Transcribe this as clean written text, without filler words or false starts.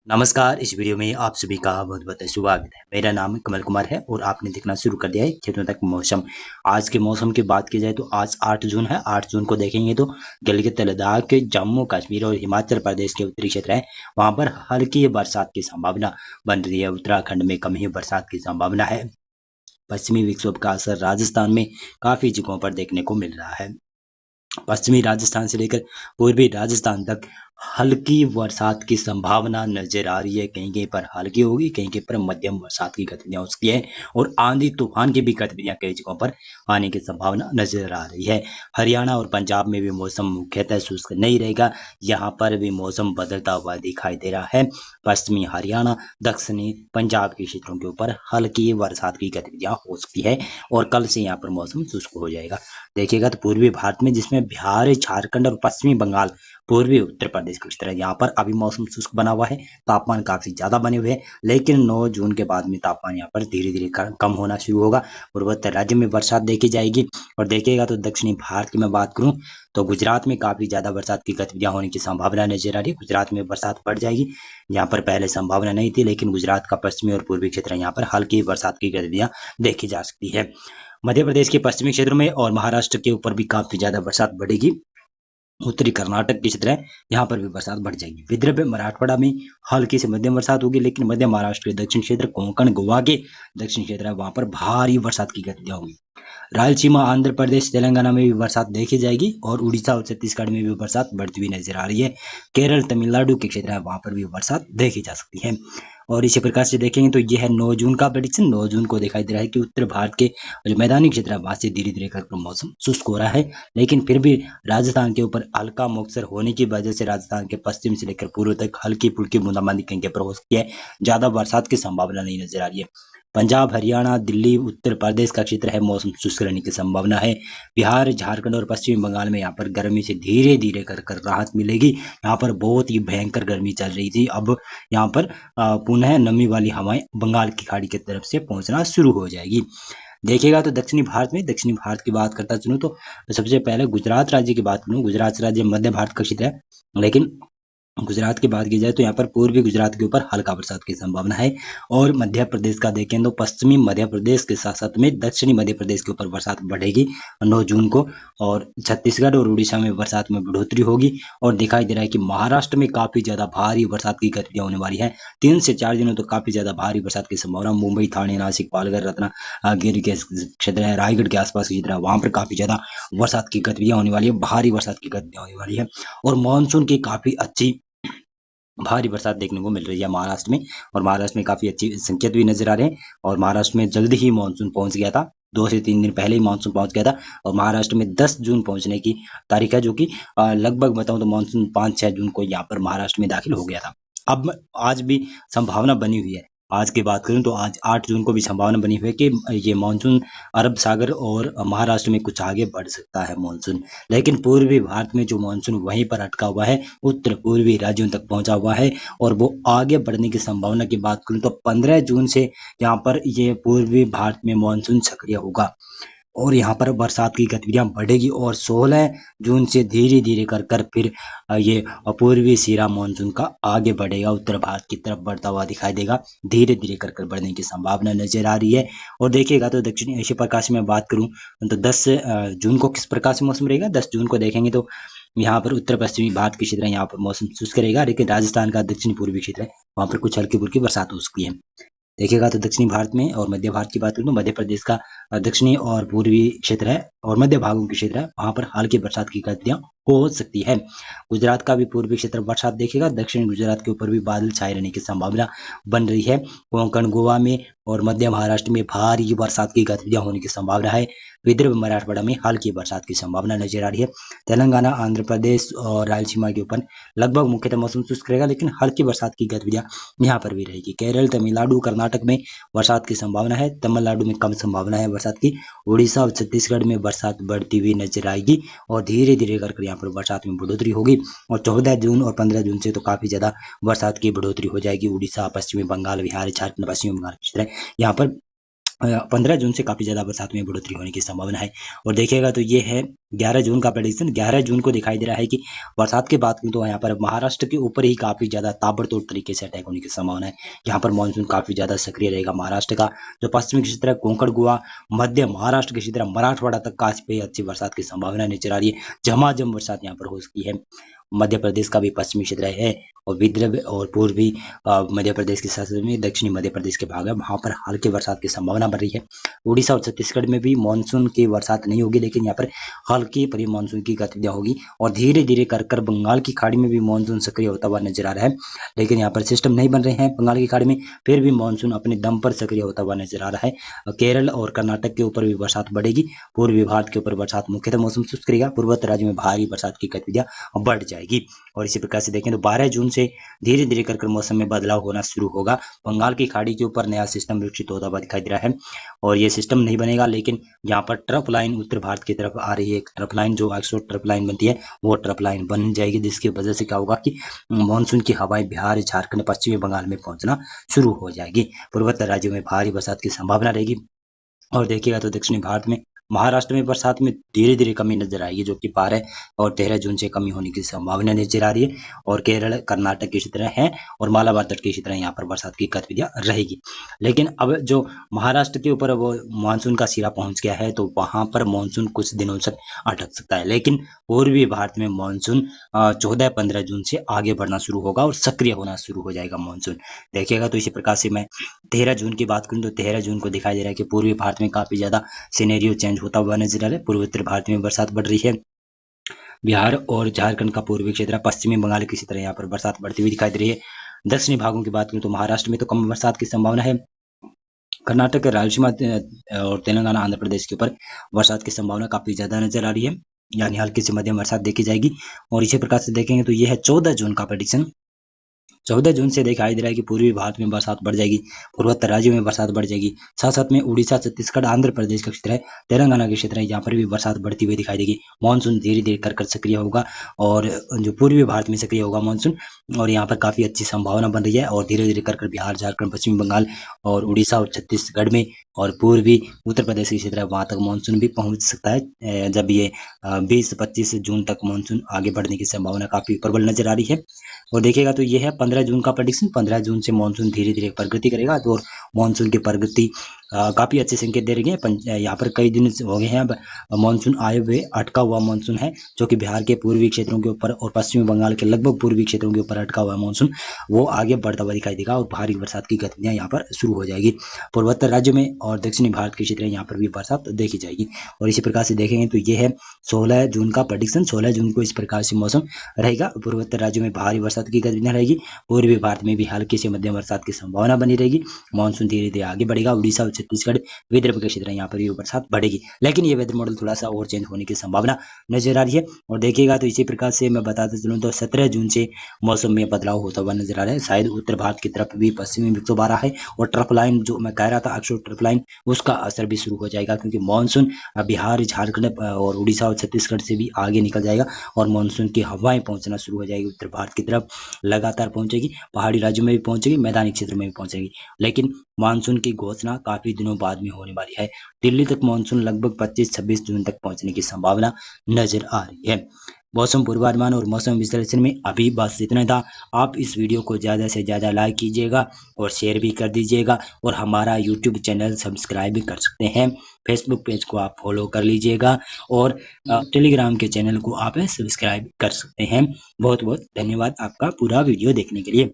नमस्कार। इस वीडियो में आप सभी का बहुत बहुत स्वागत है। मेरा नाम कमल कुमार है और आपने देखना शुरू कर दिया है खेतों तक मौसम। आज के मौसम की बात की जाए तो आज 8 जून है। 8 जून को देखेंगे तो गिलगित लद्दाख के जम्मू कश्मीर और हिमाचल प्रदेश के उत्तरी क्षेत्र है, वहां पर हल्की बरसात की संभावना बन रही है। उत्तराखंड में कम ही बरसात की संभावना है। पश्चिमी विक्षोभ का असर राजस्थान में काफी जगहों पर देखने को मिल रहा है। पश्चिमी राजस्थान से लेकर पूर्वी राजस्थान तक हल्की बरसात की संभावना नजर आ रही है। कहीं कहीं पर हल्की होगी, कहीं कहीं पर मध्यम बरसात की गतिविधियां हो सकती है और आंधी तूफान की भी गतिविधियां कई जगहों पर आने की संभावना नजर आ रही है। हरियाणा और पंजाब में भी मौसम मुख्यतः शुष्क नहीं रहेगा, यहाँ पर भी मौसम बदलता हुआ दिखाई दे रहा है। पश्चिमी हरियाणा, दक्षिणी पंजाब के क्षेत्रों के ऊपर हल्की बरसात की गतिविधियां हो सकती है और कल से यहाँ पर मौसम शुष्क हो जाएगा। देखिएगा तो पूर्वी भारत में, जिसमें बिहार, झारखंड और पश्चिमी बंगाल, पूर्वी उत्तर प्रदेश की तरह यहाँ पर अभी मौसम शुष्क बना हुआ है। तापमान काफी ज्यादा बने हुए हैं, लेकिन 9 जून के बाद में तापमान यहाँ पर धीरे धीरे कम होना शुरू होगा। पूर्वोत्तर राज्य में बरसात देखी जाएगी। और देखिएगा तो दक्षिणी भारत की मैं बात करूं तो गुजरात में काफी ज्यादा बरसात की गतिविधियां होने की संभावना नजर आ रही है। गुजरात में बरसात बढ़ जाएगी। यहाँ पर पहले संभावना नहीं थी, लेकिन गुजरात का पश्चिमी और पूर्वी क्षेत्र यहाँ पर हल्की बरसात की गतिविधियां देखी जा सकती है। मध्य प्रदेश के पश्चिमी क्षेत्रों में और महाराष्ट्र के ऊपर भी काफी ज्यादा बरसात बढ़ेगी। उत्तरी कर्नाटक के क्षेत्र है, यहाँ पर भी बरसात बढ़ जाएगी। विदर्भ, मराठवाड़ा में हल्की से मध्यम बरसात होगी, लेकिन मध्य महाराष्ट्र के दक्षिण क्षेत्र, कोंकण, गोवा के दक्षिण क्षेत्र है, वहां पर भारी बरसात की गतिविधियां होंगी। रायलसीमा, आंध्र प्रदेश, तेलंगाना में भी बरसात देखी जाएगी और उड़ीसा और छत्तीसगढ़ में भी बरसात बढ़ती हुई नजर आ रही है। केरल, तमिलनाडु के क्षेत्र है, वहां पर भी बरसात देखी जा सकती है। और इसी प्रकार से देखेंगे तो यह है 9 जून का प्रेडिक्शन। 9 जून को दिखाई दे रहा है कि उत्तर भारत के जो मैदानी क्षेत्र है, वहां से धीरे धीरे कर मौसम शुष्क हो रहा है, लेकिन फिर भी राजस्थान के ऊपर हल्का मॉइस्चर होने की वजह से राजस्थान के पश्चिम से लेकर पूर्व तक हल्की फुल्की बूंदाबांदी कहीं के पर हो सकती है। ज्यादा बरसात की संभावना नहीं नजर आ रही है। पंजाब, हरियाणा, दिल्ली, उत्तर प्रदेश का क्षेत्र है, मौसम शुष्क रहने की संभावना है। बिहार, झारखंड और पश्चिमी बंगाल में यहाँ पर गर्मी से धीरे धीरे कर कर राहत मिलेगी। यहाँ पर बहुत ही भयंकर गर्मी चल रही थी, अब यहाँ पर पुनः नमी वाली हवाएं बंगाल की खाड़ी की तरफ से पहुंचना शुरू हो जाएगी। देखिएगा तो दक्षिणी भारत में, दक्षिणी भारत की बात करता चलूं तो सबसे पहले गुजरात राज्य की बात करूं। गुजरात राज्य मध्य भारत का क्षेत्र है, लेकिन गुजरात की बात की जाए तो यहाँ पर पूर्वी गुजरात के ऊपर हल्का बरसात की संभावना है। और मध्य प्रदेश का देखें तो पश्चिमी मध्य प्रदेश के साथ साथ में दक्षिणी मध्य प्रदेश के ऊपर बरसात बढ़ेगी 9 जून को। और छत्तीसगढ़ और उड़ीसा में बरसात में बढ़ोतरी होगी। और दिखाई दे रहा है कि महाराष्ट्र में काफी ज्यादा भारी बरसात की गतिविधियां होने वाली है। 3 से 4 दिनों तो काफी ज्यादा भारी बरसात की संभावना। मुंबई, थाने, नासिक, पालघर, रत्नागिरी के क्षेत्र है, रायगढ़ के आसपास के क्षेत्र है, वहां पर काफी ज्यादा बरसात की गतिविधियां होने वाली है, भारी बरसात की गतिविधियां होने वाली है। और मानसून की काफी अच्छी भारी बरसात देखने को मिल रही है महाराष्ट्र में। और महाराष्ट्र में काफी अच्छी संकेत भी नजर आ रहे हैं। और महाराष्ट्र में जल्द ही मानसून पहुंच गया था, 2 से 3 दिन पहले ही मानसून पहुंच गया था। और महाराष्ट्र में 10 जून पहुंचने की तारीख है, जो कि लगभग बताऊं तो मानसून 5-6 जून को यहाँ पर महाराष्ट्र में दाखिल हो गया था। अब आज भी संभावना बनी हुई है। आज की बात करूं तो आज 8 जून को भी संभावना बनी हुई है कि ये मानसून अरब सागर और महाराष्ट्र में कुछ आगे बढ़ सकता है मानसून। लेकिन पूर्वी भारत में जो मानसून वहीं पर अटका हुआ है, उत्तर पूर्वी राज्यों तक पहुंचा हुआ है। और वो आगे बढ़ने की संभावना की बात करूं तो 15 जून से यहाँ पर ये पूर्वी भारत में मानसून सक्रिय होगा और यहाँ पर बरसात की गतिविधियां बढ़ेगी। और 16 जून से धीरे धीरे कर कर फिर ये पूर्वी सिरा मानसून का आगे बढ़ेगा, उत्तर भारत की तरफ बढ़ता हुआ दिखाई देगा। धीरे धीरे कर कर बढ़ने की संभावना नजर आ रही है। और देखिएगा तो दक्षिणी एशिया प्रकार से मैं बात करूं तो 10 जून को किस प्रकार से मौसम रहेगा। 10 जून को देखेंगे तो यहाँ पर उत्तर पश्चिमी भारत के क्षेत्र है, यहाँ पर मौसम शुष्क रहेगा, लेकिन राजस्थान का दक्षिण पूर्वी क्षेत्र है, वहां पर कुछ हल्की फुल्की बरसात हो सकती है। देखिएगा तो दक्षिणी भारत में और मध्य भारत की बात करूं तो मध्य प्रदेश का दक्षिणी और पूर्वी क्षेत्र है और मध्य भागों के क्षेत्र है, वहां पर हल्की बरसात की गतिविधियां हो सकती है। गुजरात का भी पूर्वी क्षेत्र बरसात देखेगा। दक्षिण गुजरात के ऊपर भी बादल छाए रहने की संभावना बन रही है। कोंकण, गोवा में और मध्य महाराष्ट्र में भारी बरसात की गतिविधियां होने की संभावना है। विदर्भ, मराठवाड़ा में हल्की बरसात की संभावना नजर आ रही है। तेलंगाना, आंध्र प्रदेश और रायलसीमा के ऊपर लगभग मुख्यतः मौसम शुष्क रहेगा, लेकिन हल्की बरसात की गतिविधियां यहाँ पर भी रहेगी। केरल, तमिलनाडु, कर्नाटक में बरसात की संभावना है। तमिलनाडु में कम संभावना है बरसात की। उड़ीसा और छत्तीसगढ़ में बरसात बढ़ती हुई नजर आएगी और धीरे धीरे करके यहाँ पर बरसात में बढ़ोतरी होगी। और 14 जून और 15 जून से तो काफी ज्यादा बरसात की बढ़ोतरी हो जाएगी। उड़ीसा, पश्चिमी बंगाल, बिहार, झारखंड, पश्चिमी बंगाल क्षेत्र है, यहाँ पर 15 जून से काफ़ी ज़्यादा बरसात में बढ़ोतरी होने की संभावना है। और देखिएगा तो ये है 11 जून का प्रेडिक्शन। 11 जून को दिखाई दे रहा है कि बरसात की बात करूँ तो यहाँ पर महाराष्ट्र के ऊपर ही काफ़ी ज़्यादा ताबड़तोड़ तरीके से अटैक होने की संभावना है। यहाँ पर मानसून काफ़ी ज़्यादा सक्रिय रहेगा। महाराष्ट्र का जो पश्चिमी क्षेत्र है, कोंकण, गोवा, मध्य महाराष्ट्र के क्षेत्र, मराठवाड़ा तक काफ़ी अच्छी बरसात की संभावना नजर आ रही है। झमाझम बरसात यहाँ पर हो सकती है। मध्य प्रदेश का भी पश्चिमी क्षेत्र है और विदर्भ और पूर्वी मध्य प्रदेश के साथ में दक्षिणी मध्य प्रदेश के भाग है, वहाँ पर हल्की बरसात की संभावना बढ़ रही है। उड़ीसा और छत्तीसगढ़ में भी मानसून की बरसात नहीं होगी, लेकिन यहाँ पर हल्की प्री मानसून की गतिविधियां होगी और धीरे धीरे कर बंगाल की खाड़ी में भी मानसून सक्रिय होता हुआ नजर आ रहा है। लेकिन यहाँ पर सिस्टम नहीं बन रहे हैं बंगाल की खाड़ी में, फिर भी मानसून अपने दम पर सक्रिय होता हुआ नजर आ रहा है। केरल और कर्नाटक के ऊपर भी बरसात बढ़ेगी। पूर्वी भारत के ऊपर बरसात मुख्यतः मौसम शुष्क रहेगा। पूर्वोत्तर राज्यों में भारी बरसात की गतिविधियां बढ़ जाएगी। और इसी प्रकार से देखें तो 12 जून से धीरे धीरे कर मौसम में बदलाव होना शुरू होगा। बंगाल की खाड़ी के ऊपर नया सिस्टम विकसित होता हुआ दिखाई दे रहा है और ये सिस्टम नहीं बनेगा, लेकिन यहाँ पर ट्रफ लाइन उत्तर भारत की तरफ आ रही है। एक ट्रफ लाइन जो अक्सर ट्रफ लाइन बनती है वो ट्रफ लाइन बन जाएगी, जिसकी वजह से क्या होगा कि मानसून की हवाएं बिहार, झारखंड, पश्चिमी बंगाल में पहुंचना शुरू हो जाएगी। पूर्वोत्तर राज्यों में भारी बरसात की संभावना रहेगी। और देखिएगा तो दक्षिणी भारत में, महाराष्ट्र में बरसात में धीरे धीरे कमी नजर आएगी, जो कि 12 और 13 जून से कमी होने की संभावना नजर आ रही है। और केरल, कर्नाटक की तरह है और मालाबार तट की तरह यहाँ पर बरसात की गतिविधियां रहेगी। लेकिन अब जो महाराष्ट्र के ऊपर वो मानसून का सिरा पहुंच गया है, तो वहां पर मानसून कुछ दिनों तक अटक सकता है। लेकिन पूर्वी भारत में मानसून 14-15 जून से आगे बढ़ना शुरू होगा और सक्रिय होना शुरू हो जाएगा मानसून। देखिएगा तो इसी प्रकार से मैं 13 जून की बात करूं तो 13 जून को दिखाई दे रहा है कि पूर्वी भारत में काफी ज्यादा सिनेरियो चेंज होता हुआ नजर आ रहा है। पूर्वोत्तर भारत में बरसात बढ़ रही है। बिहार और झारखंड का पूर्वी क्षेत्र, पश्चिमी बंगाल की तरह यहाँ पर बरसात बढ़ती हुई दिखाई दे रही है। दक्षिणी भागों की बात करूं तो महाराष्ट्र में तो कम बरसात की संभावना है। कर्नाटक, रायलसीमा और तेलंगाना, आंध्र प्रदेश के ऊपर बरसात की संभावना काफी ज्यादा नजर आ रही है, यानी हल्की से मध्यम बरसात देखी जाएगी। और इसी प्रकार से देखेंगे तो यह है 14 जून का प्रेडिक्शन। 14 जून से दिखाई दे रहा है कि पूर्वी भारत में बरसात बढ़ जाएगी, पूर्वोत्तर राज्यों में बरसात बढ़ जाएगी। साथ साथ में उड़ीसा, छत्तीसगढ़, आंध्र प्रदेश का क्षेत्र है, तेलंगाना के क्षेत्र है, यहाँ पर भी बरसात बढ़ती हुई दिखाई देगी। मानसून धीरे धीरे कर सक्रिय होगा और जो पूर्वी भारत में सक्रिय होगा मानसून, और यहाँ पर काफी अच्छी संभावना बन रही है। और धीरे धीरे कर बिहार, झारखंड, पश्चिमी बंगाल और उड़ीसा और छत्तीसगढ़ में और पूर्वी उत्तर प्रदेश के क्षेत्र है, वहां तक मानसून भी पहुंच सकता है। जब ये 20-25 जून तक मानसून आगे बढ़ने की संभावना काफी प्रबल नजर आ रही है। और देखिएगा तो ये है 15 जून का प्रेडिक्शन। 15 जून से मानसून धीरे धीरे प्रगति करेगा, तो मानसून की प्रगति काफी अच्छे संकेत दे रही है। यहाँ पर कई दिन हो गए हैं अब मानसून आए हुए, अटका हुआ मानसून है, जो कि बिहार के पूर्वी क्षेत्रों के ऊपर और पश्चिमी बंगाल के लगभग पूर्वी क्षेत्रों के ऊपर अटका हुआ मानसून, वो आगे बढ़ता हुआ दिखाई देगा और भारी बरसात की गतिविधियां यहाँ पर शुरू हो जाएगी। पूर्वोत्तर राज्यों में और दक्षिणी भारत के क्षेत्र यहाँ पर भी बरसात देखी जाएगी। और इसी प्रकार से देखेंगे तो ये है 16 जून का प्रेडिक्शन। 16 जून को इस प्रकार से मौसम रहेगा। पूर्वोत्तर राज्यों में भारी बरसात की गतिविधियां रहेगी। पूर्वी भारत में भी हल्की से मध्यम बरसात की संभावना बनी रहेगी। मानसून धीरे धीरे आगे बढ़ेगा। उड़ीसा और छत्तीसगढ़, विदर्भ के क्षेत्र यहाँ पर भी बरसात बढ़ेगी। लेकिन ये वेदर मॉडल थोड़ा सा और चेंज होने की संभावना नजर आ रही है। और देखिएगा तो इसी प्रकार से मैं बताते चलूँ तो 17 जून से मौसम में बदलाव होता हुआ नजर आ रहा है। शायद उत्तर भारत की तरफ भी पश्चिमी विक्षोभ आ रहा है और ट्रफ लाइन जो मैं कह रहा था, अक्सर ट्रफ लाइन, उसका असर भी शुरू हो जाएगा, क्योंकि मानसून बिहार, झारखंड और उड़ीसा और छत्तीसगढ़ से भी आगे निकल जाएगा और मानसून की हवाएं पहुंचना शुरू हो जाएगी। उत्तर भारत की तरफ लगातार पहुंचेगी, पहाड़ी राज्यों में भी पहुंचेगी, मैदानी क्षेत्र में भी पहुंचेगी। लेकिन मानसून की घोषणा काफी दिनों बाद में होने वाली है। दिल्ली तक मानसून लगभग 25-26 जून तक पहुंचने की संभावना नजर आ रही है। मौसम पूर्वानुमान और मौसम विश्लेषण में अभी बस इतना था। आप इस वीडियो को ज़्यादा से ज़्यादा लाइक कीजिएगा और शेयर भी कर दीजिएगा और हमारा यूट्यूब चैनल सब्सक्राइब भी कर सकते हैं। फेसबुक पेज को आप फॉलो कर लीजिएगा और टेलीग्राम के चैनल को आप सब्सक्राइब कर सकते हैं। बहुत बहुत धन्यवाद आपका पूरा वीडियो देखने के लिए।